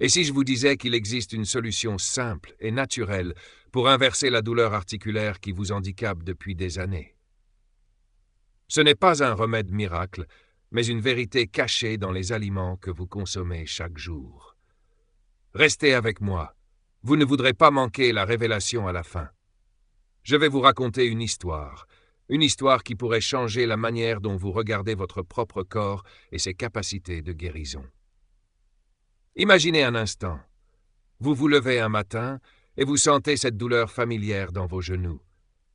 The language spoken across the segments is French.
Et si je vous disais qu'il existe une solution simple et naturelle pour inverser la douleur articulaire qui vous handicape depuis des années? Ce n'est pas un remède miracle, mais une vérité cachée dans les aliments que vous consommez chaque jour. Restez avec moi. Vous ne voudrez pas manquer la révélation à la fin. Je vais vous raconter une histoire qui pourrait changer la manière dont vous regardez votre propre corps et ses capacités de guérison. Imaginez un instant. Vous vous levez un matin et vous sentez cette douleur familière dans vos genoux.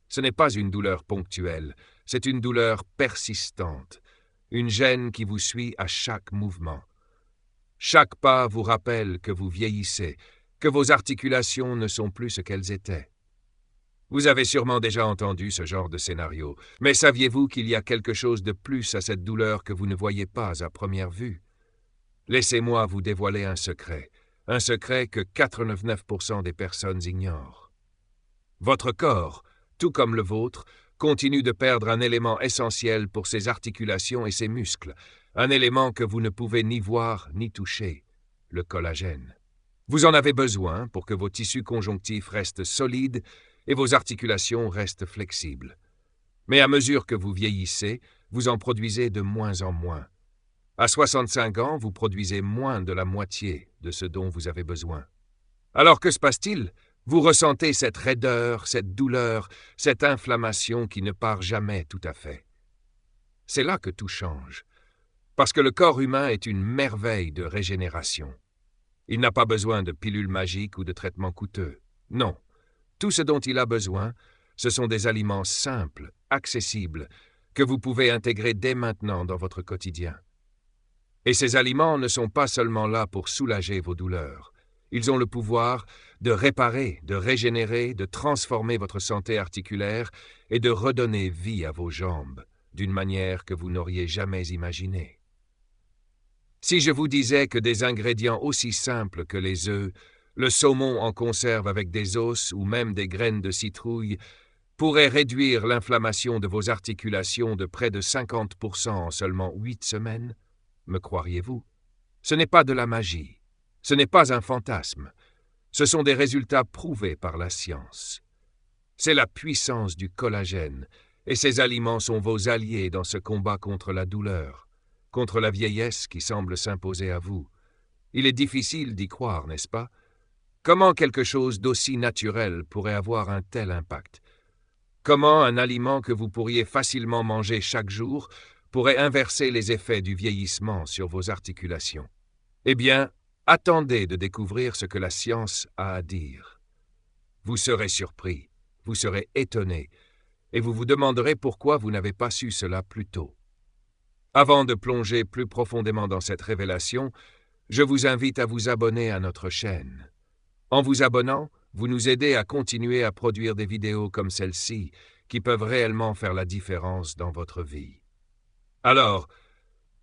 Ce n'est pas une douleur ponctuelle, c'est une douleur persistante, une gêne qui vous suit à chaque mouvement. Chaque pas vous rappelle que vous vieillissez, que vos articulations ne sont plus ce qu'elles étaient. Vous avez sûrement déjà entendu ce genre de scénario, mais saviez-vous qu'il y a quelque chose de plus à cette douleur que vous ne voyez pas à première vue? Laissez-moi vous dévoiler un secret que 99% des personnes ignorent. Votre corps, tout comme le vôtre, continue de perdre un élément essentiel pour ses articulations et ses muscles, un élément que vous ne pouvez ni voir ni toucher, le collagène. Vous en avez besoin pour que vos tissus conjonctifs restent solides et vos articulations restent flexibles. Mais à mesure que vous vieillissez, vous en produisez de moins en moins. À 65 ans, vous produisez moins de la moitié de ce dont vous avez besoin. Alors que se passe-t-il? Vous ressentez cette raideur, cette douleur, cette inflammation qui ne part jamais tout à fait. C'est là que tout change, parce que le corps humain est une merveille de régénération. Il n'a pas besoin de pilules magiques ou de traitements coûteux. Non, tout ce dont il a besoin, ce sont des aliments simples, accessibles, que vous pouvez intégrer dès maintenant dans votre quotidien. Et ces aliments ne sont pas seulement là pour soulager vos douleurs. Ils ont le pouvoir de réparer, de régénérer, de transformer votre santé articulaire et de redonner vie à vos jambes d'une manière que vous n'auriez jamais imaginée. Si je vous disais que des ingrédients aussi simples que les œufs, le saumon en conserve avec des os ou même des graines de citrouille pourraient réduire l'inflammation de vos articulations de près de 50% en seulement 8 semaines, me croiriez-vous? Ce n'est pas de la magie. Ce n'est pas un fantasme. Ce sont des résultats prouvés par la science. C'est la puissance du collagène, et ces aliments sont vos alliés dans ce combat contre la douleur, contre la vieillesse qui semble s'imposer à vous. Il est difficile d'y croire, n'est-ce pas? Comment quelque chose d'aussi naturel pourrait avoir un tel impact? Comment un aliment que vous pourriez facilement manger chaque jour pourrait inverser les effets du vieillissement sur vos articulations? Eh bien, attendez de découvrir ce que la science a à dire. Vous serez surpris, vous serez étonné, et vous vous demanderez pourquoi vous n'avez pas su cela plus tôt. Avant de plonger plus profondément dans cette révélation, je vous invite à vous abonner à notre chaîne. En vous abonnant, vous nous aidez à continuer à produire des vidéos comme celle-ci, qui peuvent réellement faire la différence dans votre vie. Alors,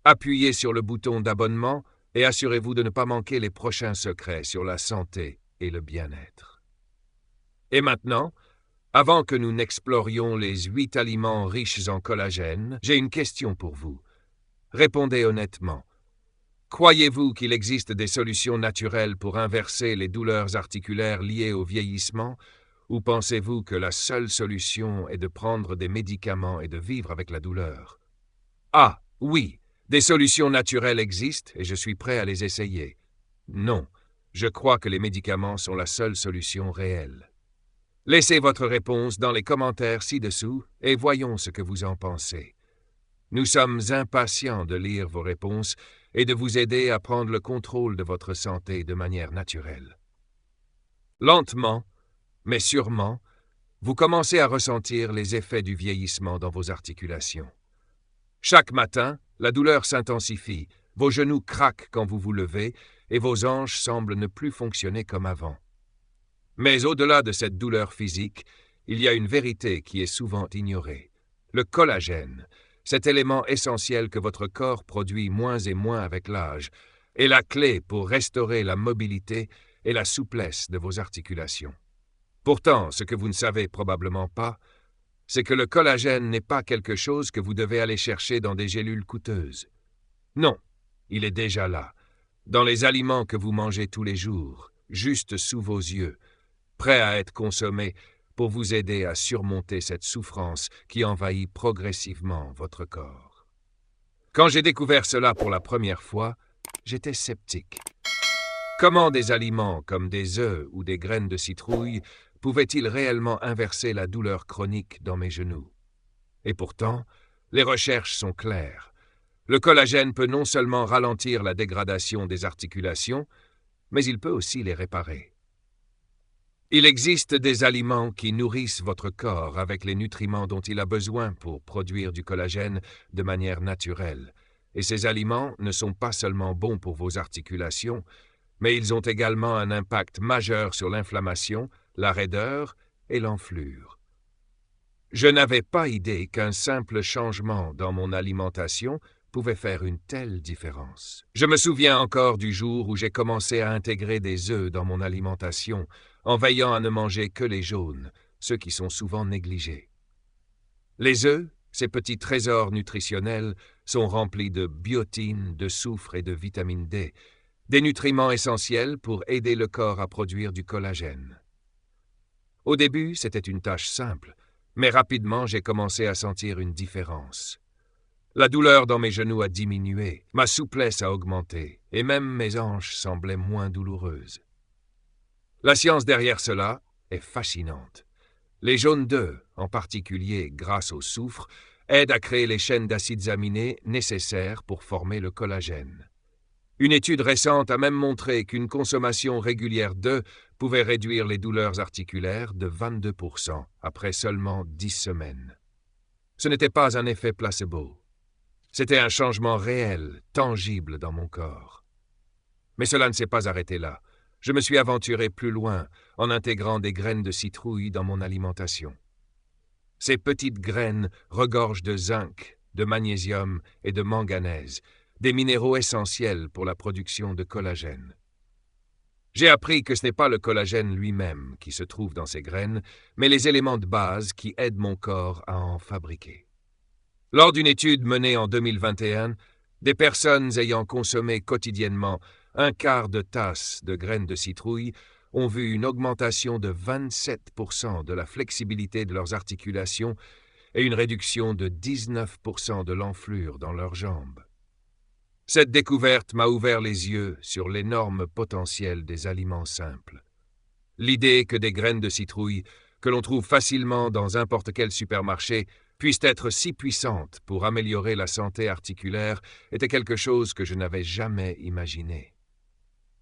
appuyez sur le bouton d'abonnement et assurez-vous de ne pas manquer les prochains secrets sur la santé et le bien-être. Et maintenant, avant que nous n'explorions les 8 aliments riches en collagène, j'ai une question pour vous. Répondez honnêtement. Croyez-vous qu'il existe des solutions naturelles pour inverser les douleurs articulaires liées au vieillissement, ou pensez-vous que la seule solution est de prendre des médicaments et de vivre avec la douleur? Ah, oui! Des solutions naturelles existent et je suis prêt à les essayer. Non, je crois que les médicaments sont la seule solution réelle. Laissez votre réponse dans les commentaires ci-dessous et voyons ce que vous en pensez. Nous sommes impatients de lire vos réponses et de vous aider à prendre le contrôle de votre santé de manière naturelle. Lentement, mais sûrement, vous commencez à ressentir les effets du vieillissement dans vos articulations. Chaque matin, la douleur s'intensifie, vos genoux craquent quand vous vous levez et vos hanches semblent ne plus fonctionner comme avant. Mais au-delà de cette douleur physique, il y a une vérité qui est souvent ignorée. Le collagène, cet élément essentiel que votre corps produit moins et moins avec l'âge, est la clé pour restaurer la mobilité et la souplesse de vos articulations. Pourtant, ce que vous ne savez probablement pas, c'est que le collagène n'est pas quelque chose que vous devez aller chercher dans des gélules coûteuses. Non, il est déjà là, dans les aliments que vous mangez tous les jours, juste sous vos yeux, prêts à être consommés pour vous aider à surmonter cette souffrance qui envahit progressivement votre corps. Quand j'ai découvert cela pour la première fois, j'étais sceptique. Comment des aliments comme des œufs ou des graines de citrouille pouvaient-ils réellement inverser la douleur chronique dans mes genoux? Et pourtant, les recherches sont claires. Le collagène peut non seulement ralentir la dégradation des articulations, mais il peut aussi les réparer. Il existe des aliments qui nourrissent votre corps avec les nutriments dont il a besoin pour produire du collagène de manière naturelle. Et ces aliments ne sont pas seulement bons pour vos articulations, mais ils ont également un impact majeur sur l'inflammation, la raideur et l'enflure. Je n'avais pas idée qu'un simple changement dans mon alimentation pouvait faire une telle différence. Je me souviens encore du jour où j'ai commencé à intégrer des œufs dans mon alimentation, en veillant à ne manger que les jaunes, ceux qui sont souvent négligés. Les œufs, ces petits trésors nutritionnels, sont remplis de biotine, de soufre et de vitamine D, des nutriments essentiels pour aider le corps à produire du collagène. Au début, c'était une tâche simple, mais rapidement j'ai commencé à sentir une différence. La douleur dans mes genoux a diminué, ma souplesse a augmenté, et même mes hanches semblaient moins douloureuses. La science derrière cela est fascinante. Les jaunes d'œufs, en particulier grâce au soufre, aident à créer les chaînes d'acides aminés nécessaires pour former le collagène. Une étude récente a même montré qu'une consommation régulière d'œufs pouvait réduire les douleurs articulaires de 22% après seulement 10 semaines. Ce n'était pas un effet placebo. C'était un changement réel, tangible dans mon corps. Mais cela ne s'est pas arrêté là. Je me suis aventuré plus loin en intégrant des graines de citrouille dans mon alimentation. Ces petites graines regorgent de zinc, de magnésium et de manganèse, des minéraux essentiels pour la production de collagène. J'ai appris que ce n'est pas le collagène lui-même qui se trouve dans ces graines, mais les éléments de base qui aident mon corps à en fabriquer. Lors d'une étude menée en 2021, des personnes ayant consommé quotidiennement un quart de tasse de graines de citrouille ont vu une augmentation de 27% de la flexibilité de leurs articulations et une réduction de 19% de l'enflure dans leurs jambes. Cette découverte m'a ouvert les yeux sur l'énorme potentiel des aliments simples. L'idée que des graines de citrouille, que l'on trouve facilement dans n'importe quel supermarché, puissent être si puissantes pour améliorer la santé articulaire était quelque chose que je n'avais jamais imaginé.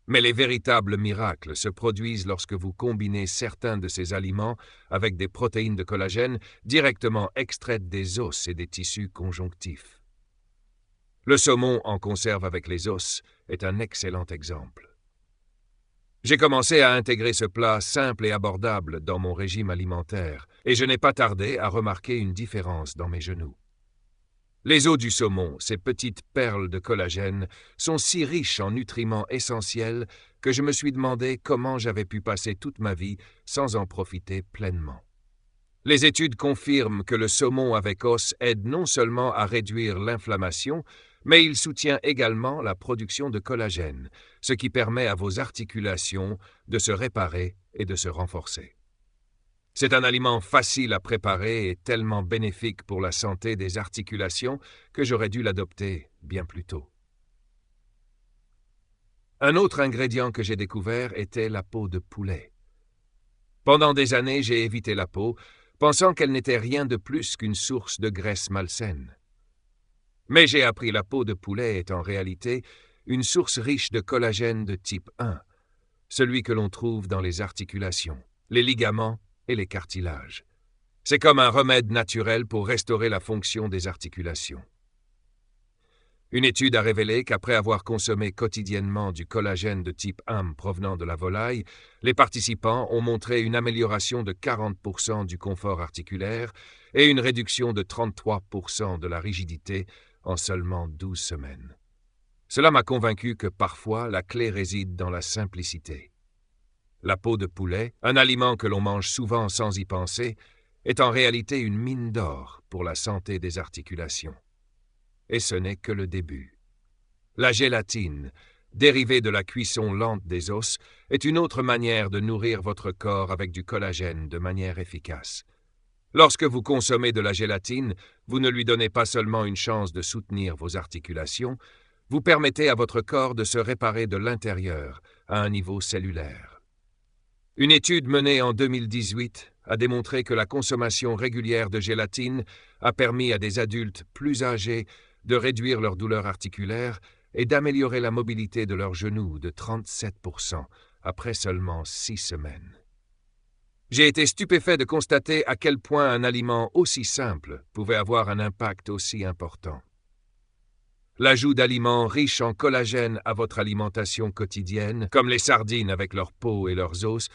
Mais les véritables miracles se produisent lorsque vous combinez certains de ces aliments avec des protéines de collagène directement extraites des os et des tissus conjonctifs. Le saumon en conserve avec les os est un excellent exemple. J'ai commencé à intégrer ce plat simple et abordable dans mon régime alimentaire, et je n'ai pas tardé à remarquer une différence dans mes genoux. Les os du saumon, ces petites perles de collagène, sont si riches en nutriments essentiels que je me suis demandé comment j'avais pu passer toute ma vie sans en profiter pleinement. Les études confirment que le saumon avec os aide non seulement à réduire l'inflammation, mais il soutient également la production de collagène, ce qui permet à vos articulations de se réparer et de se renforcer. C'est un aliment facile à préparer et tellement bénéfique pour la santé des articulations que j'aurais dû l'adopter bien plus tôt. Un autre ingrédient que j'ai découvert était la peau de poulet. Pendant des années, j'ai évité la peau, pensant qu'elle n'était rien de plus qu'une source de graisse malsaine. Mais j'ai appris que la peau de poulet est en réalité une source riche de collagène de type 1, celui que l'on trouve dans les articulations, les ligaments et les cartilages. C'est comme un remède naturel pour restaurer la fonction des articulations. Une étude a révélé qu'après avoir consommé quotidiennement du collagène de type 1 provenant de la volaille, les participants ont montré une amélioration de 40% du confort articulaire et une réduction de 33% de la rigidité en seulement 12 semaines. Cela m'a convaincu que parfois la clé réside dans la simplicité. La peau de poulet, un aliment que l'on mange souvent sans y penser, est en réalité une mine d'or pour la santé des articulations. Et ce n'est que le début. La gélatine, dérivé de la cuisson lente des os, est une autre manière de nourrir votre corps avec du collagène de manière efficace. Lorsque vous consommez de la gélatine, vous ne lui donnez pas seulement une chance de soutenir vos articulations, vous permettez à votre corps de se réparer de l'intérieur, à un niveau cellulaire. Une étude menée en 2018 a démontré que la consommation régulière de gélatine a permis à des adultes plus âgés de réduire leur douleur articulaire et d'améliorer la mobilité de leurs genoux de 37% après seulement 6 semaines. J'ai été stupéfait de constater à quel point un aliment aussi simple pouvait avoir un impact aussi important. L'ajout d'aliments riches en collagène à votre alimentation quotidienne, comme les sardines avec leur peau et leurs os,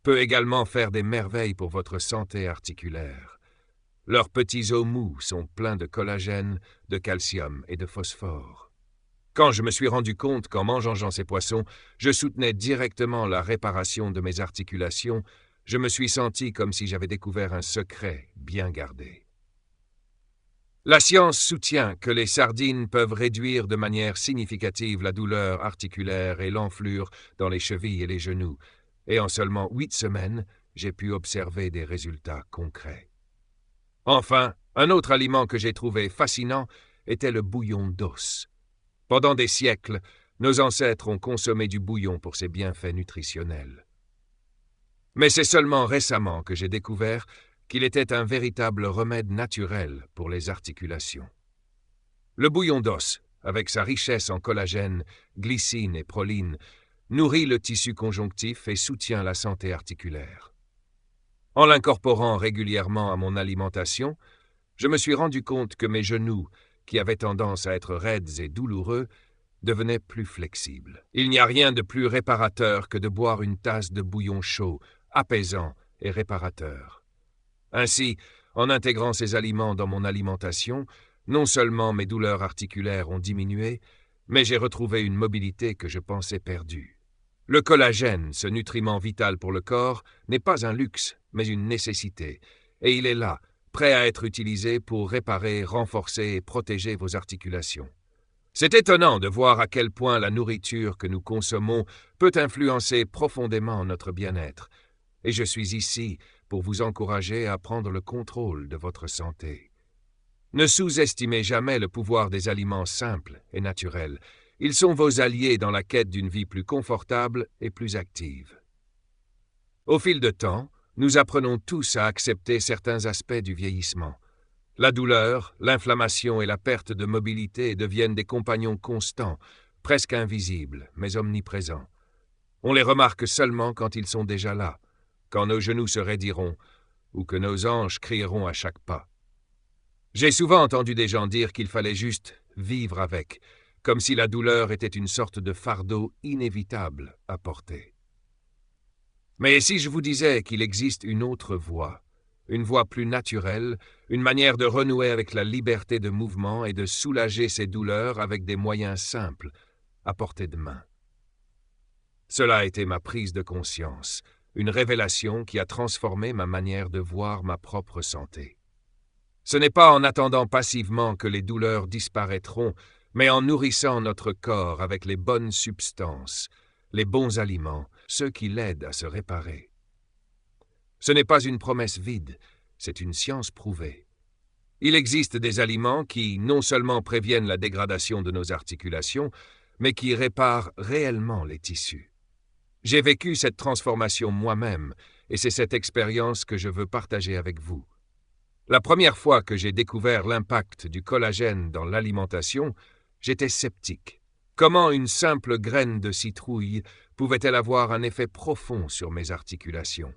peut également faire des merveilles pour votre santé articulaire. Leurs petits os mous sont pleins de collagène, de calcium et de phosphore. Quand je me suis rendu compte qu'en mangeant ces poissons, je soutenais directement la réparation de mes articulations, je me suis senti comme si j'avais découvert un secret bien gardé. La science soutient que les sardines peuvent réduire de manière significative la douleur articulaire et l'enflure dans les chevilles et les genoux, et en seulement 8 semaines, j'ai pu observer des résultats concrets. Enfin, un autre aliment que j'ai trouvé fascinant était le bouillon d'os. Pendant des siècles, nos ancêtres ont consommé du bouillon pour ses bienfaits nutritionnels. Mais c'est seulement récemment que j'ai découvert qu'il était un véritable remède naturel pour les articulations. Le bouillon d'os, avec sa richesse en collagène, glycine et proline, nourrit le tissu conjonctif et soutient la santé articulaire. En l'incorporant régulièrement à mon alimentation, je me suis rendu compte que mes genoux, qui avaient tendance à être raides et douloureux, devenaient plus flexibles. Il n'y a rien de plus réparateur que de boire une tasse de bouillon chaud, apaisant et réparateur. Ainsi, en intégrant ces aliments dans mon alimentation, non seulement mes douleurs articulaires ont diminué, mais j'ai retrouvé une mobilité que je pensais perdue. Le collagène, ce nutriment vital pour le corps, n'est pas un luxe, mais une nécessité, et il est là, prêt à être utilisé pour réparer, renforcer et protéger vos articulations. C'est étonnant de voir à quel point la nourriture que nous consommons peut influencer profondément notre bien-être, et je suis ici pour vous encourager à prendre le contrôle de votre santé. Ne sous-estimez jamais le pouvoir des aliments simples et naturels. Ils sont vos alliés dans la quête d'une vie plus confortable et plus active. Au fil de temps, nous apprenons tous à accepter certains aspects du vieillissement. La douleur, l'inflammation et la perte de mobilité deviennent des compagnons constants, presque invisibles, mais omniprésents. On les remarque seulement quand ils sont déjà là, quand nos genoux se raidiront, ou que nos hanches crieront à chaque pas. J'ai souvent entendu des gens dire qu'il fallait juste vivre avec, comme si la douleur était une sorte de fardeau inévitable à porter. Mais si je vous disais qu'il existe une autre voie, une voie plus naturelle, une manière de renouer avec la liberté de mouvement et de soulager ces douleurs avec des moyens simples, à portée de main. Cela a été ma prise de conscience, une révélation qui a transformé ma manière de voir ma propre santé. Ce n'est pas en attendant passivement que les douleurs disparaîtront, mais en nourrissant notre corps avec les bonnes substances, les bons aliments, ceux qui l'aident à se réparer. Ce n'est pas une promesse vide, c'est une science prouvée. Il existe des aliments qui non seulement préviennent la dégradation de nos articulations, mais qui réparent réellement les tissus. J'ai vécu cette transformation moi-même, et c'est cette expérience que je veux partager avec vous. La première fois que j'ai découvert l'impact du collagène dans l'alimentation, j'étais sceptique. Comment une simple graine de citrouille pouvait-elle avoir un effet profond sur mes articulations?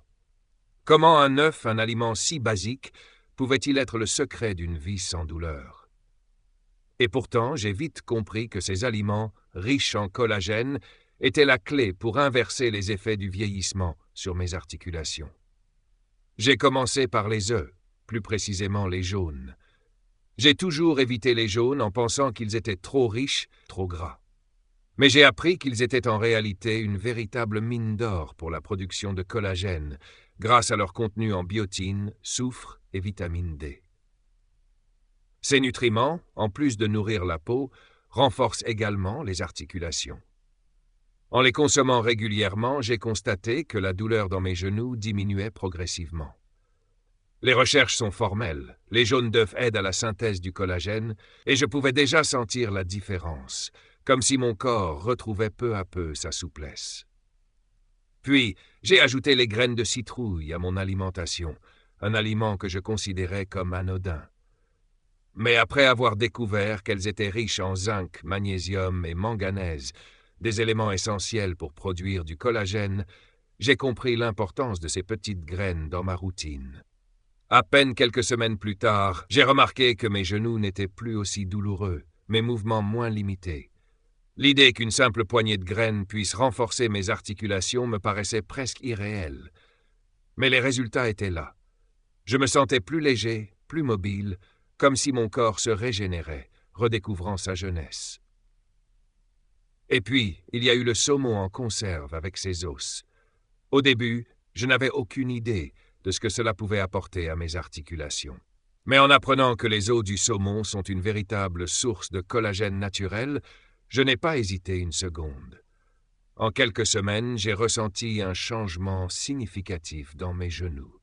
Comment un œuf, un aliment si basique, pouvait-il être le secret d'une vie sans douleur? Et pourtant, j'ai vite compris que ces aliments, riches en collagène, étaient la clé pour inverser les effets du vieillissement sur mes articulations. J'ai commencé par les œufs, plus précisément les jaunes. J'ai toujours évité les jaunes en pensant qu'ils étaient trop riches, trop gras. Mais j'ai appris qu'ils étaient en réalité une véritable mine d'or pour la production de collagène, grâce à leur contenu en biotine, soufre et vitamine D. Ces nutriments, en plus de nourrir la peau, renforcent également les articulations. En les consommant régulièrement, j'ai constaté que la douleur dans mes genoux diminuait progressivement. Les recherches sont formelles, les jaunes d'œufs aident à la synthèse du collagène, et je pouvais déjà sentir la différence, comme si mon corps retrouvait peu à peu sa souplesse. Puis, j'ai ajouté les graines de citrouille à mon alimentation, un aliment que je considérais comme anodin. Mais après avoir découvert qu'elles étaient riches en zinc, magnésium et manganèse, des éléments essentiels pour produire du collagène, j'ai compris l'importance de ces petites graines dans ma routine. À peine quelques semaines plus tard, j'ai remarqué que mes genoux n'étaient plus aussi douloureux, mes mouvements moins limités. L'idée qu'une simple poignée de graines puisse renforcer mes articulations me paraissait presque irréelle. Mais les résultats étaient là. Je me sentais plus léger, plus mobile, comme si mon corps se régénérait, redécouvrant sa jeunesse. Et puis, il y a eu le saumon en conserve avec ses os. Au début, je n'avais aucune idée de ce que cela pouvait apporter à mes articulations. Mais en apprenant que les os du saumon sont une véritable source de collagène naturel, je n'ai pas hésité une seconde. En quelques semaines, j'ai ressenti un changement significatif dans mes genoux.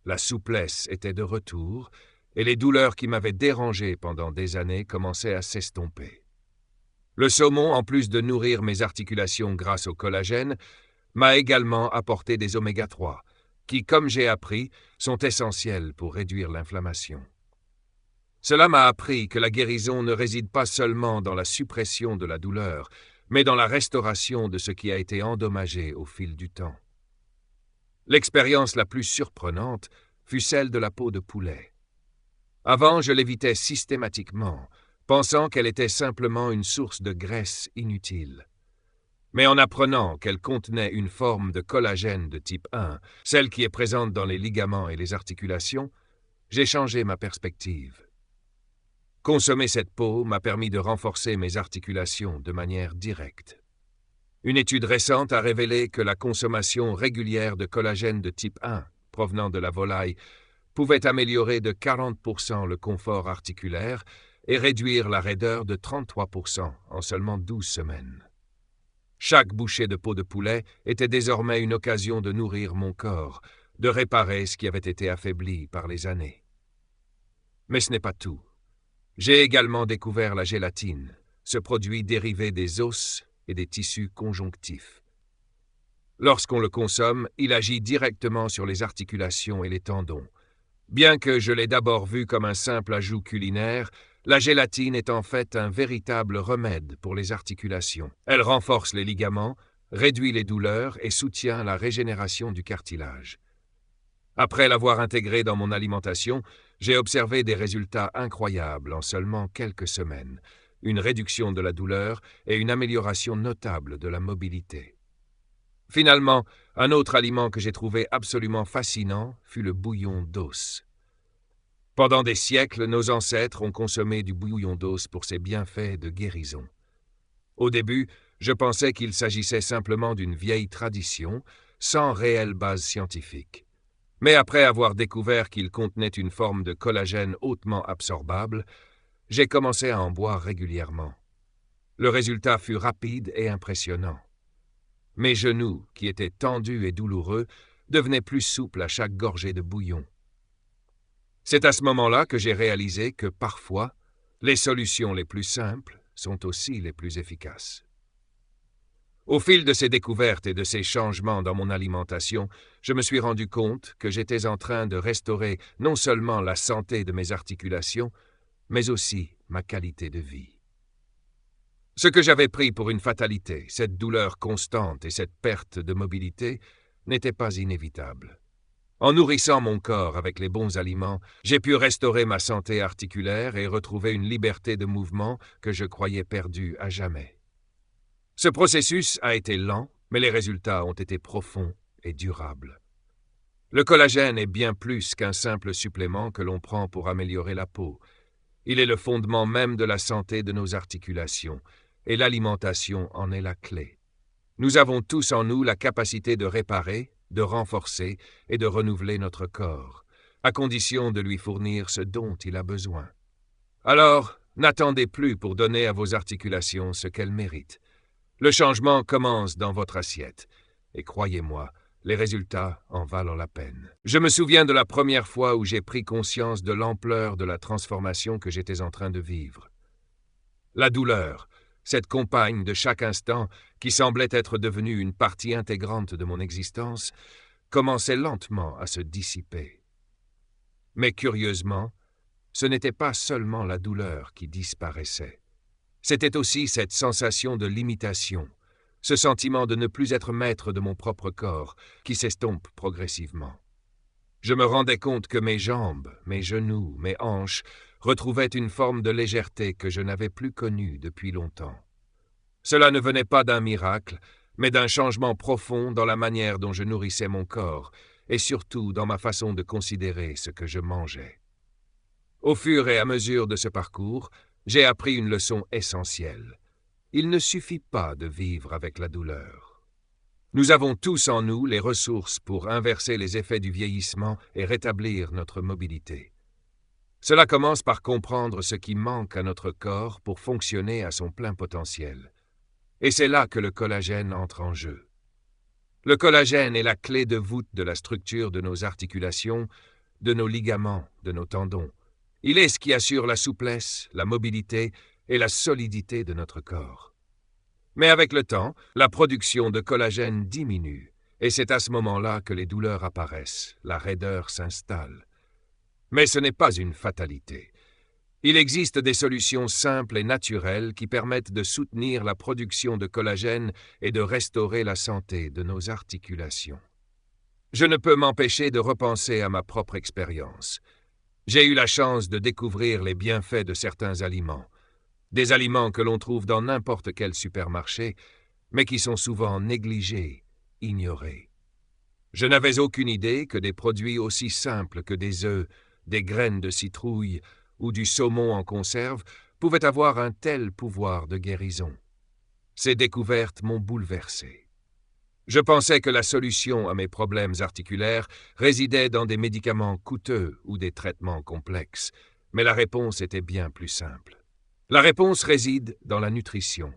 La souplesse était de retour, et les douleurs qui m'avaient dérangé pendant des années commençaient à s'estomper. Le saumon, en plus de nourrir mes articulations grâce au collagène, m'a également apporté des oméga-3, qui, comme j'ai appris, sont essentiels pour réduire l'inflammation. Cela m'a appris que la guérison ne réside pas seulement dans la suppression de la douleur, mais dans la restauration de ce qui a été endommagé au fil du temps. L'expérience la plus surprenante fut celle de la peau de poulet. Avant, je l'évitais systématiquement, pensant qu'elle était simplement une source de graisse inutile. Mais en apprenant qu'elle contenait une forme de collagène de type 1, celle qui est présente dans les ligaments et les articulations, j'ai changé ma perspective. Consommer cette peau m'a permis de renforcer mes articulations de manière directe. Une étude récente a révélé que la consommation régulière de collagène de type 1, provenant de la volaille, pouvait améliorer de 40% le confort articulaire et réduire la raideur de 33% en seulement 12 semaines. Chaque bouchée de peau de poulet était désormais une occasion de nourrir mon corps, de réparer ce qui avait été affaibli par les années. Mais ce n'est pas tout. J'ai également découvert la gélatine, ce produit dérivé des os et des tissus conjonctifs. Lorsqu'on le consomme, il agit directement sur les articulations et les tendons. Bien que je l'ai d'abord vu comme un simple ajout culinaire, la gélatine est en fait un véritable remède pour les articulations. Elle renforce les ligaments, réduit les douleurs et soutient la régénération du cartilage. Après l'avoir intégré dans mon alimentation, j'ai observé des résultats incroyables en seulement quelques semaines, une réduction de la douleur et une amélioration notable de la mobilité. Finalement, un autre aliment que j'ai trouvé absolument fascinant fut le bouillon d'os. Pendant des siècles, nos ancêtres ont consommé du bouillon d'os pour ses bienfaits de guérison. Au début, je pensais qu'il s'agissait simplement d'une vieille tradition, sans réelle base scientifique. Mais après avoir découvert qu'il contenait une forme de collagène hautement absorbable, j'ai commencé à en boire régulièrement. Le résultat fut rapide et impressionnant. Mes genoux, qui étaient tendus et douloureux, devenaient plus souples à chaque gorgée de bouillon. C'est à ce moment-là que j'ai réalisé que parfois, les solutions les plus simples sont aussi les plus efficaces. Au fil de ces découvertes et de ces changements dans mon alimentation, je me suis rendu compte que j'étais en train de restaurer non seulement la santé de mes articulations, mais aussi ma qualité de vie. Ce que j'avais pris pour une fatalité, cette douleur constante et cette perte de mobilité, n'était pas inévitable. En nourrissant mon corps avec les bons aliments, j'ai pu restaurer ma santé articulaire et retrouver une liberté de mouvement que je croyais perdue à jamais. Ce processus a été lent, mais les résultats ont été profonds et durables. Le collagène est bien plus qu'un simple supplément que l'on prend pour améliorer la peau. Il est le fondement même de la santé de nos articulations, et l'alimentation en est la clé. Nous avons tous en nous la capacité de réparer, de renforcer et de renouveler notre corps, à condition de lui fournir ce dont il a besoin. Alors, n'attendez plus pour donner à vos articulations ce qu'elles méritent. Le changement commence dans votre assiette, et croyez-moi, les résultats en valent la peine. Je me souviens de la première fois où j'ai pris conscience de l'ampleur de la transformation que j'étais en train de vivre. La douleur, cette compagne de chaque instant qui semblait être devenue une partie intégrante de mon existence, commençait lentement à se dissiper. Mais curieusement, ce n'était pas seulement la douleur qui disparaissait. C'était aussi cette sensation de limitation, ce sentiment de ne plus être maître de mon propre corps, qui s'estompe progressivement. Je me rendais compte que mes jambes, mes genoux, mes hanches retrouvaient une forme de légèreté que je n'avais plus connue depuis longtemps. Cela ne venait pas d'un miracle, mais d'un changement profond dans la manière dont je nourrissais mon corps, et surtout dans ma façon de considérer ce que je mangeais. Au fur et à mesure de ce parcours, j'ai appris une leçon essentielle. Il ne suffit pas de vivre avec la douleur. Nous avons tous en nous les ressources pour inverser les effets du vieillissement et rétablir notre mobilité. Cela commence par comprendre ce qui manque à notre corps pour fonctionner à son plein potentiel. Et c'est là que le collagène entre en jeu. Le collagène est la clé de voûte de la structure de nos articulations, de nos ligaments, de nos tendons. Il est ce qui assure la souplesse, la mobilité et la solidité de notre corps. Mais avec le temps, la production de collagène diminue, et c'est à ce moment-là que les douleurs apparaissent, la raideur s'installe. Mais ce n'est pas une fatalité. Il existe des solutions simples et naturelles qui permettent de soutenir la production de collagène et de restaurer la santé de nos articulations. Je ne peux m'empêcher de repenser à ma propre expérience. J'ai eu la chance de découvrir les bienfaits de certains aliments. Des aliments que l'on trouve dans n'importe quel supermarché, mais qui sont souvent négligés, ignorés. Je n'avais aucune idée que des produits aussi simples que des œufs, des graines de citrouille ou du saumon en conserve pouvaient avoir un tel pouvoir de guérison. Ces découvertes m'ont bouleversé. Je pensais que la solution à mes problèmes articulaires résidait dans des médicaments coûteux ou des traitements complexes, mais la réponse était bien plus simple. La réponse réside dans la nutrition.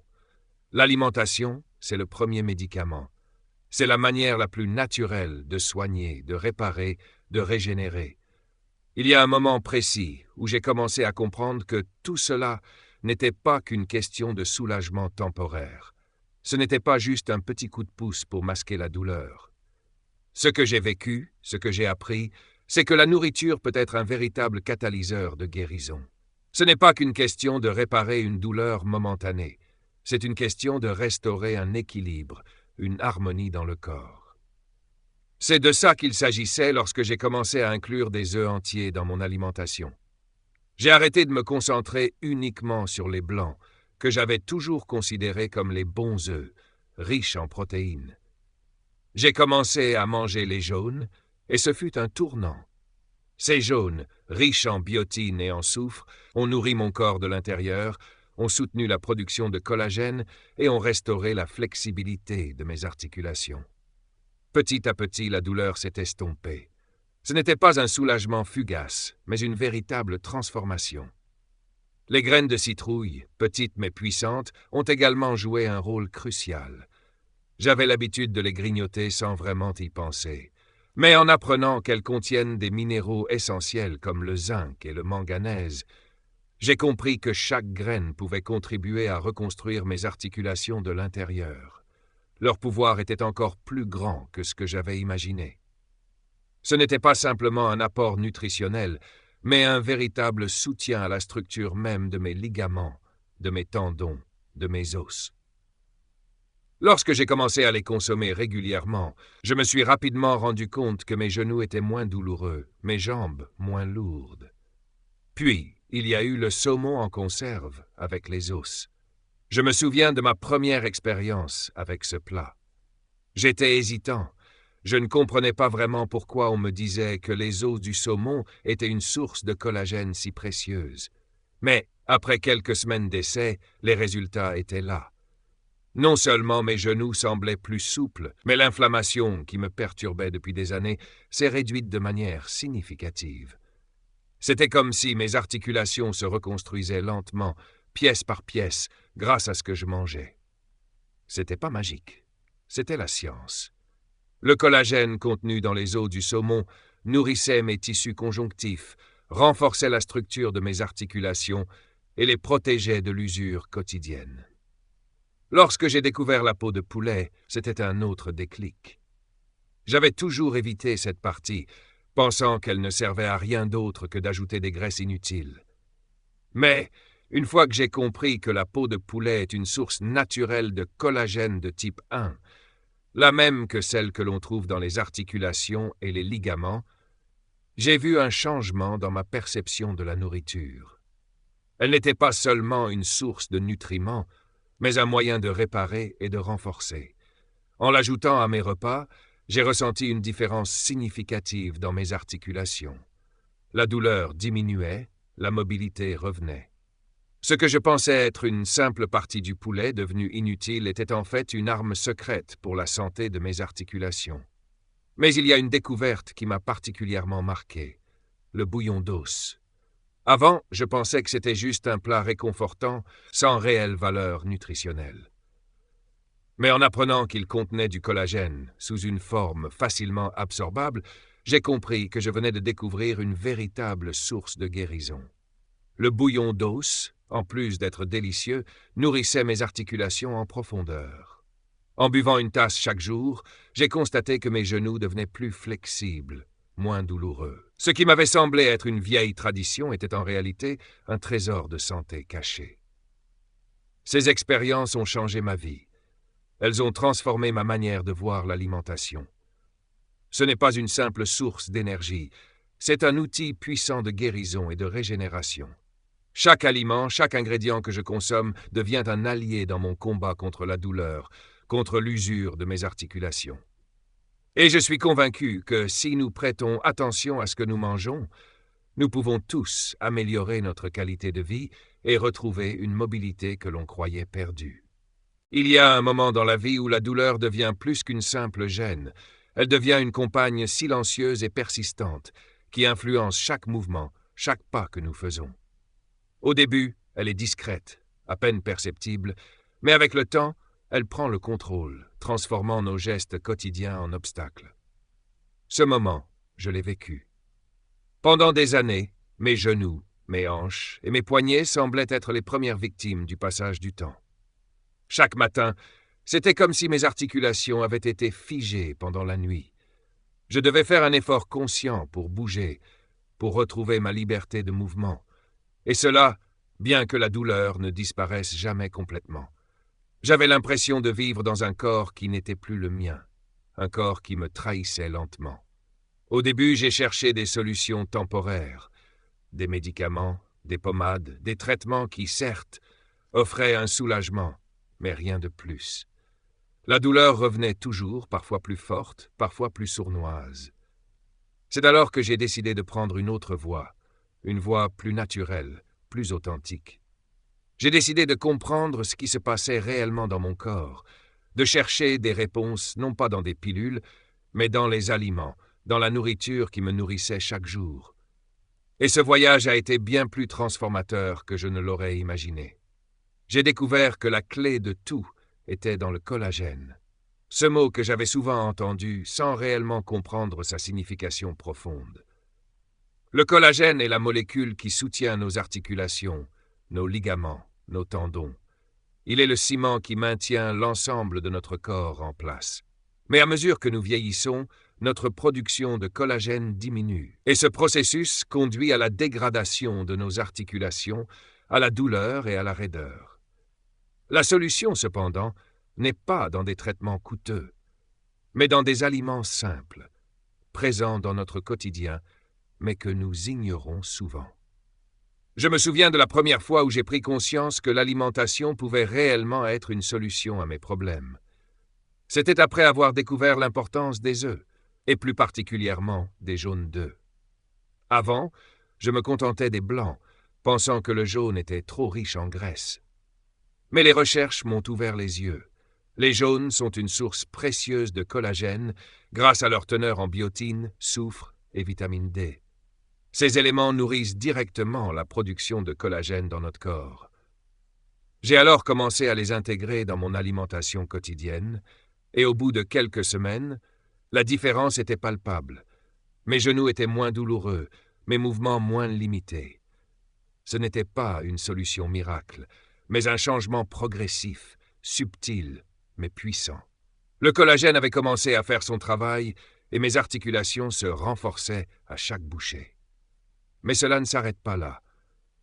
L'alimentation, c'est le premier médicament. C'est la manière la plus naturelle de soigner, de réparer, de régénérer. Il y a un moment précis où j'ai commencé à comprendre que tout cela n'était pas qu'une question de soulagement temporaire. Ce n'était pas juste un petit coup de pouce pour masquer la douleur. Ce que j'ai vécu, ce que j'ai appris, c'est que la nourriture peut être un véritable catalyseur de guérison. Ce n'est pas qu'une question de réparer une douleur momentanée. C'est une question de restaurer un équilibre, une harmonie dans le corps. C'est de ça qu'il s'agissait lorsque j'ai commencé à inclure des œufs entiers dans mon alimentation. J'ai arrêté de me concentrer uniquement sur les blancs, que j'avais toujours considérés comme les bons œufs, riches en protéines. J'ai commencé à manger les jaunes, et ce fut un tournant. Ces jaunes, riches en biotine et en soufre, ont nourri mon corps de l'intérieur, ont soutenu la production de collagène et ont restauré la flexibilité de mes articulations. Petit à petit, la douleur s'est estompée. Ce n'était pas un soulagement fugace, mais une véritable transformation. Les graines de citrouille, petites mais puissantes, ont également joué un rôle crucial. J'avais l'habitude de les grignoter sans vraiment y penser. Mais en apprenant qu'elles contiennent des minéraux essentiels comme le zinc et le manganèse, j'ai compris que chaque graine pouvait contribuer à reconstruire mes articulations de l'intérieur. Leur pouvoir était encore plus grand que ce que j'avais imaginé. Ce n'était pas simplement un apport nutritionnel, mais un véritable soutien à la structure même de mes ligaments, de mes tendons, de mes os. Lorsque j'ai commencé à les consommer régulièrement, je me suis rapidement rendu compte que mes genoux étaient moins douloureux, mes jambes moins lourdes. Puis, il y a eu le saumon en conserve avec les os. Je me souviens de ma première expérience avec ce plat. J'étais hésitant. Je ne comprenais pas vraiment pourquoi on me disait que les os du saumon étaient une source de collagène si précieuse. Mais, après quelques semaines d'essai, les résultats étaient là. Non seulement mes genoux semblaient plus souples, mais l'inflammation qui me perturbait depuis des années s'est réduite de manière significative. C'était comme si mes articulations se reconstruisaient lentement, pièce par pièce, grâce à ce que je mangeais. C'était pas magique, c'était la science. Le collagène contenu dans les os du saumon nourrissait mes tissus conjonctifs, renforçait la structure de mes articulations et les protégeait de l'usure quotidienne. Lorsque j'ai découvert la peau de poulet, c'était un autre déclic. J'avais toujours évité cette partie, pensant qu'elle ne servait à rien d'autre que d'ajouter des graisses inutiles. Mais, une fois que j'ai compris que la peau de poulet est une source naturelle de collagène de type 1, la même que celle que l'on trouve dans les articulations et les ligaments, j'ai vu un changement dans ma perception de la nourriture. Elle n'était pas seulement une source de nutriments, mais un moyen de réparer et de renforcer. En l'ajoutant à mes repas, j'ai ressenti une différence significative dans mes articulations. La douleur diminuait, la mobilité revenait. Ce que je pensais être une simple partie du poulet devenue inutile était en fait une arme secrète pour la santé de mes articulations. Mais il y a une découverte qui m'a particulièrement marqué, le bouillon d'os. Avant, je pensais que c'était juste un plat réconfortant, sans réelle valeur nutritionnelle. Mais en apprenant qu'il contenait du collagène sous une forme facilement absorbable, j'ai compris que je venais de découvrir une véritable source de guérison. Le bouillon d'os, en plus d'être délicieux, nourrissait mes articulations en profondeur. En buvant une tasse chaque jour, j'ai constaté que mes genoux devenaient plus flexibles, moins douloureux. Ce qui m'avait semblé être une vieille tradition était en réalité un trésor de santé caché. Ces expériences ont changé ma vie. Elles ont transformé ma manière de voir l'alimentation. Ce n'est pas une simple source d'énergie, c'est un outil puissant de guérison et de régénération. Chaque aliment, chaque ingrédient que je consomme devient un allié dans mon combat contre la douleur, contre l'usure de mes articulations. Et je suis convaincu que si nous prêtons attention à ce que nous mangeons, nous pouvons tous améliorer notre qualité de vie et retrouver une mobilité que l'on croyait perdue. Il y a un moment dans la vie où la douleur devient plus qu'une simple gêne. Elle devient une compagne silencieuse et persistante qui influence chaque mouvement, chaque pas que nous faisons. Au début, elle est discrète, à peine perceptible, mais avec le temps, elle prend le contrôle, transformant nos gestes quotidiens en obstacles. Ce moment, je l'ai vécu. Pendant des années, mes genoux, mes hanches et mes poignets semblaient être les premières victimes du passage du temps. Chaque matin, c'était comme si mes articulations avaient été figées pendant la nuit. Je devais faire un effort conscient pour bouger, pour retrouver ma liberté de mouvement. Et cela, bien que la douleur ne disparaisse jamais complètement. J'avais l'impression de vivre dans un corps qui n'était plus le mien, un corps qui me trahissait lentement. Au début, j'ai cherché des solutions temporaires, des médicaments, des pommades, des traitements qui, certes, offraient un soulagement, mais rien de plus. La douleur revenait toujours, parfois plus forte, parfois plus sournoise. C'est alors que j'ai décidé de prendre une autre voie, une voie plus naturelle, plus authentique. J'ai décidé de comprendre ce qui se passait réellement dans mon corps, de chercher des réponses non pas dans des pilules, mais dans les aliments, dans la nourriture qui me nourrissait chaque jour. Et ce voyage a été bien plus transformateur que je ne l'aurais imaginé. J'ai découvert que la clé de tout était dans le collagène. Ce mot que j'avais souvent entendu sans réellement comprendre sa signification profonde. Le collagène est la molécule qui soutient nos articulations, nos ligaments, nos tendons. Il est le ciment qui maintient l'ensemble de notre corps en place. Mais à mesure que nous vieillissons, notre production de collagène diminue. Et ce processus conduit à la dégradation de nos articulations, à la douleur et à la raideur. La solution, cependant, n'est pas dans des traitements coûteux, mais dans des aliments simples, présents dans notre quotidien, mais que nous ignorons souvent. Je me souviens de la première fois où j'ai pris conscience que l'alimentation pouvait réellement être une solution à mes problèmes. C'était après avoir découvert l'importance des œufs, et plus particulièrement des jaunes d'œufs. Avant, je me contentais des blancs, pensant que le jaune était trop riche en graisse. Mais les recherches m'ont ouvert les yeux. Les jaunes sont une source précieuse de collagène grâce à leur teneur en biotine, soufre et vitamine D. Ces éléments nourrissent directement la production de collagène dans notre corps. J'ai alors commencé à les intégrer dans mon alimentation quotidienne, et au bout de quelques semaines, la différence était palpable. Mes genoux étaient moins douloureux, mes mouvements moins limités. Ce n'était pas une solution miracle, mais un changement progressif, subtil, mais puissant. Le collagène avait commencé à faire son travail et mes articulations se renforçaient à chaque bouchée. Mais cela ne s'arrête pas là.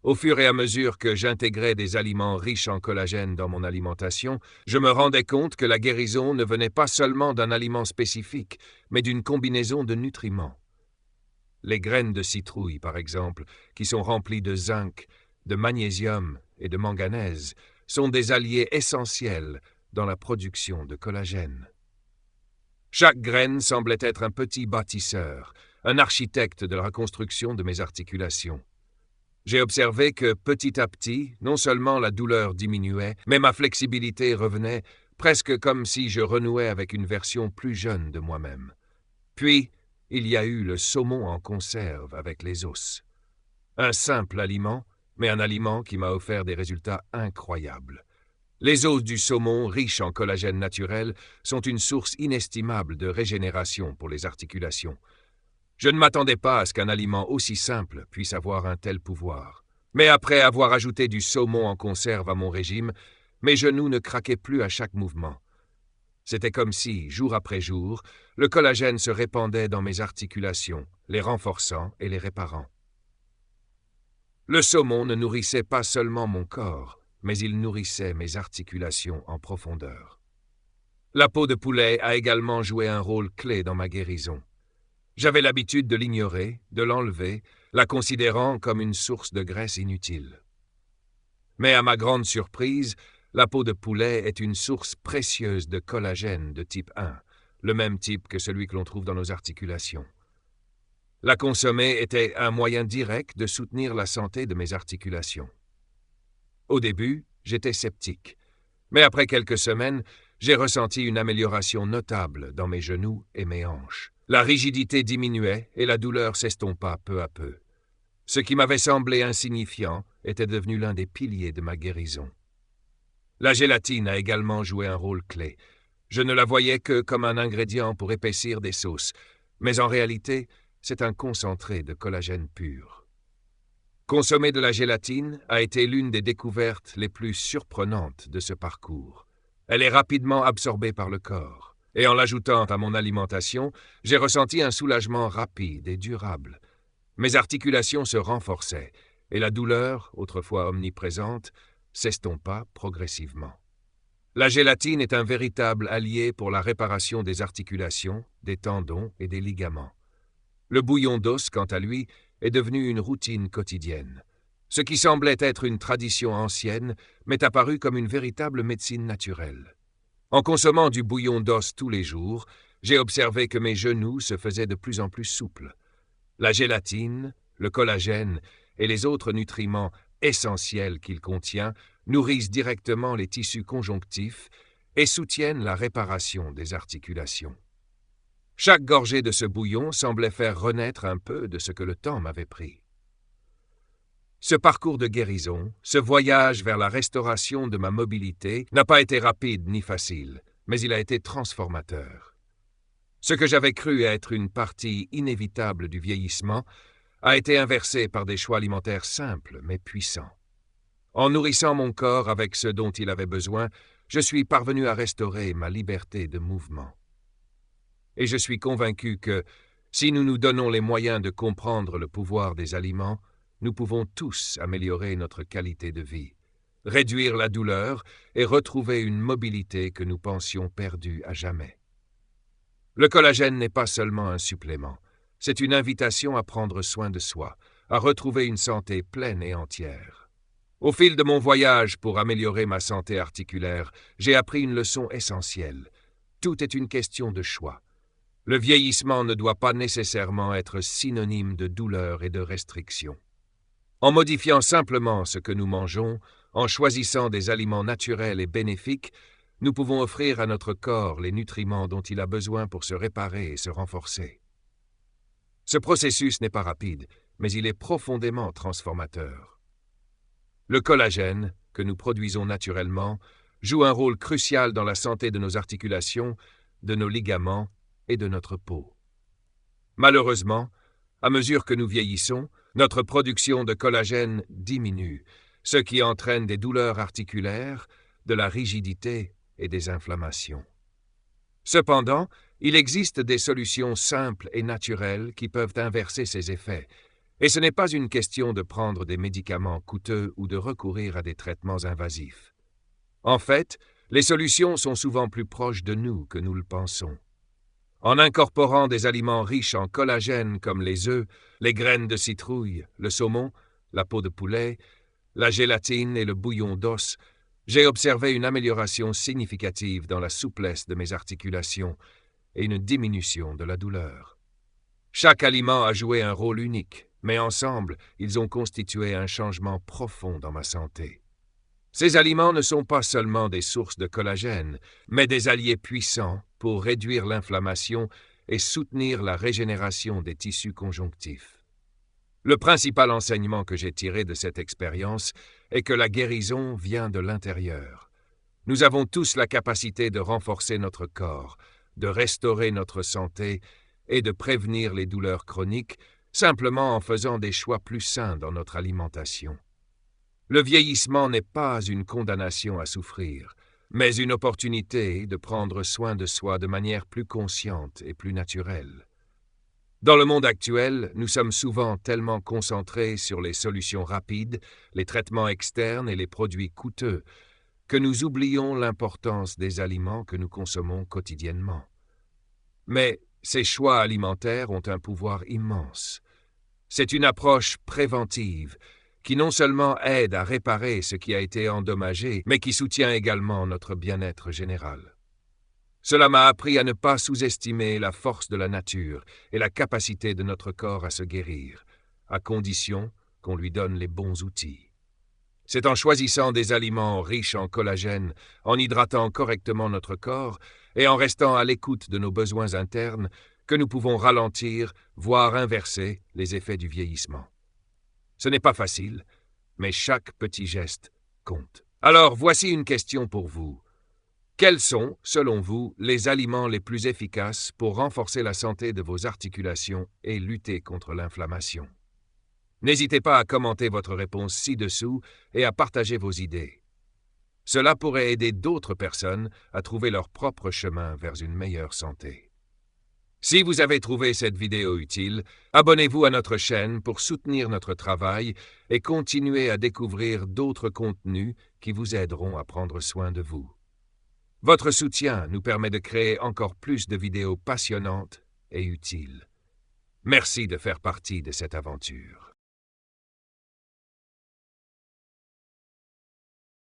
Au fur et à mesure que j'intégrais des aliments riches en collagène dans mon alimentation, je me rendais compte que la guérison ne venait pas seulement d'un aliment spécifique, mais d'une combinaison de nutriments. Les graines de citrouille, par exemple, qui sont remplies de zinc, de magnésium et de manganèse, sont des alliés essentiels dans la production de collagène. Chaque graine semblait être un petit bâtisseur, un architecte de la reconstruction de mes articulations. J'ai observé que, petit à petit, non seulement la douleur diminuait, mais ma flexibilité revenait, presque comme si je renouais avec une version plus jeune de moi-même. Puis, il y a eu le saumon en conserve avec les os. Un simple aliment, mais un aliment qui m'a offert des résultats incroyables. Les os du saumon, riches en collagène naturel, sont une source inestimable de régénération pour les articulations. Je ne m'attendais pas à ce qu'un aliment aussi simple puisse avoir un tel pouvoir. Mais après avoir ajouté du saumon en conserve à mon régime, mes genoux ne craquaient plus à chaque mouvement. C'était comme si, jour après jour, le collagène se répandait dans mes articulations, les renforçant et les réparant. Le saumon ne nourrissait pas seulement mon corps, mais il nourrissait mes articulations en profondeur. La peau de poulet a également joué un rôle clé dans ma guérison. J'avais l'habitude de l'ignorer, de l'enlever, la considérant comme une source de graisse inutile. Mais à ma grande surprise, la peau de poulet est une source précieuse de collagène de type 1, le même type que celui que l'on trouve dans nos articulations. La consommer était un moyen direct de soutenir la santé de mes articulations. Au début, j'étais sceptique, mais après quelques semaines, j'ai ressenti une amélioration notable dans mes genoux et mes hanches. La rigidité diminuait et la douleur s'estompa peu à peu. Ce qui m'avait semblé insignifiant était devenu l'un des piliers de ma guérison. La gélatine a également joué un rôle clé. Je ne la voyais que comme un ingrédient pour épaissir des sauces, mais en réalité, c'est un concentré de collagène pur. Consommer de la gélatine a été l'une des découvertes les plus surprenantes de ce parcours. Elle est rapidement absorbée par le corps, et en l'ajoutant à mon alimentation, j'ai ressenti un soulagement rapide et durable. Mes articulations se renforçaient, et la douleur, autrefois omniprésente, s'estompa progressivement. La gélatine est un véritable allié pour la réparation des articulations, des tendons et des ligaments. Le bouillon d'os, quant à lui, est devenu une routine quotidienne. Ce qui semblait être une tradition ancienne m'est apparu comme une véritable médecine naturelle. En consommant du bouillon d'os tous les jours, j'ai observé que mes genoux se faisaient de plus en plus souples. La gélatine, le collagène et les autres nutriments essentiels qu'il contient nourrissent directement les tissus conjonctifs et soutiennent la réparation des articulations. Chaque gorgée de ce bouillon semblait faire renaître un peu de ce que le temps m'avait pris. Ce parcours de guérison, ce voyage vers la restauration de ma mobilité n'a pas été rapide ni facile, mais il a été transformateur. Ce que j'avais cru être une partie inévitable du vieillissement a été inversé par des choix alimentaires simples mais puissants. En nourrissant mon corps avec ce dont il avait besoin, je suis parvenu à restaurer ma liberté de mouvement. Et je suis convaincu que, si nous nous donnons les moyens de comprendre le pouvoir des aliments, nous pouvons tous améliorer notre qualité de vie, réduire la douleur et retrouver une mobilité que nous pensions perdue à jamais. Le collagène n'est pas seulement un supplément, c'est une invitation à prendre soin de soi, à retrouver une santé pleine et entière. Au fil de mon voyage pour améliorer ma santé articulaire, j'ai appris une leçon essentielle. Tout est une question de choix. Le vieillissement ne doit pas nécessairement être synonyme de douleur et de restriction. En modifiant simplement ce que nous mangeons, en choisissant des aliments naturels et bénéfiques, nous pouvons offrir à notre corps les nutriments dont il a besoin pour se réparer et se renforcer. Ce processus n'est pas rapide, mais il est profondément transformateur. Le collagène, que nous produisons naturellement, joue un rôle crucial dans la santé de nos articulations, de nos ligaments et de notre peau. Malheureusement, à mesure que nous vieillissons, notre production de collagène diminue, ce qui entraîne des douleurs articulaires, de la rigidité et des inflammations. Cependant, il existe des solutions simples et naturelles qui peuvent inverser ces effets, et ce n'est pas une question de prendre des médicaments coûteux ou de recourir à des traitements invasifs. En fait, les solutions sont souvent plus proches de nous que nous le pensons. En incorporant des aliments riches en collagène comme les œufs, les graines de citrouille, le saumon, la peau de poulet, la gélatine et le bouillon d'os, j'ai observé une amélioration significative dans la souplesse de mes articulations et une diminution de la douleur. Chaque aliment a joué un rôle unique, mais ensemble, ils ont constitué un changement profond dans ma santé. Ces aliments ne sont pas seulement des sources de collagène, mais des alliés puissants pour réduire l'inflammation et soutenir la régénération des tissus conjonctifs. Le principal enseignement que j'ai tiré de cette expérience est que la guérison vient de l'intérieur. Nous avons tous la capacité de renforcer notre corps, de restaurer notre santé et de prévenir les douleurs chroniques simplement en faisant des choix plus sains dans notre alimentation. Le vieillissement n'est pas une condamnation à souffrir, mais une opportunité de prendre soin de soi de manière plus consciente et plus naturelle. Dans le monde actuel, nous sommes souvent tellement concentrés sur les solutions rapides, les traitements externes et les produits coûteux, que nous oublions l'importance des aliments que nous consommons quotidiennement. Mais ces choix alimentaires ont un pouvoir immense. C'est une approche préventive qui non seulement aide à réparer ce qui a été endommagé, mais qui soutient également notre bien-être général. Cela m'a appris à ne pas sous-estimer la force de la nature et la capacité de notre corps à se guérir, à condition qu'on lui donne les bons outils. C'est en choisissant des aliments riches en collagène, en hydratant correctement notre corps et en restant à l'écoute de nos besoins internes que nous pouvons ralentir, voire inverser les effets du vieillissement. Ce n'est pas facile, mais chaque petit geste compte. Alors, voici une question pour vous. Quels sont, selon vous, les aliments les plus efficaces pour renforcer la santé de vos articulations et lutter contre l'inflammation? N'hésitez pas à commenter votre réponse ci-dessous et à partager vos idées. Cela pourrait aider d'autres personnes à trouver leur propre chemin vers une meilleure santé. Si vous avez trouvé cette vidéo utile, abonnez-vous à notre chaîne pour soutenir notre travail et continuer à découvrir d'autres contenus qui vous aideront à prendre soin de vous. Votre soutien nous permet de créer encore plus de vidéos passionnantes et utiles. Merci de faire partie de cette aventure.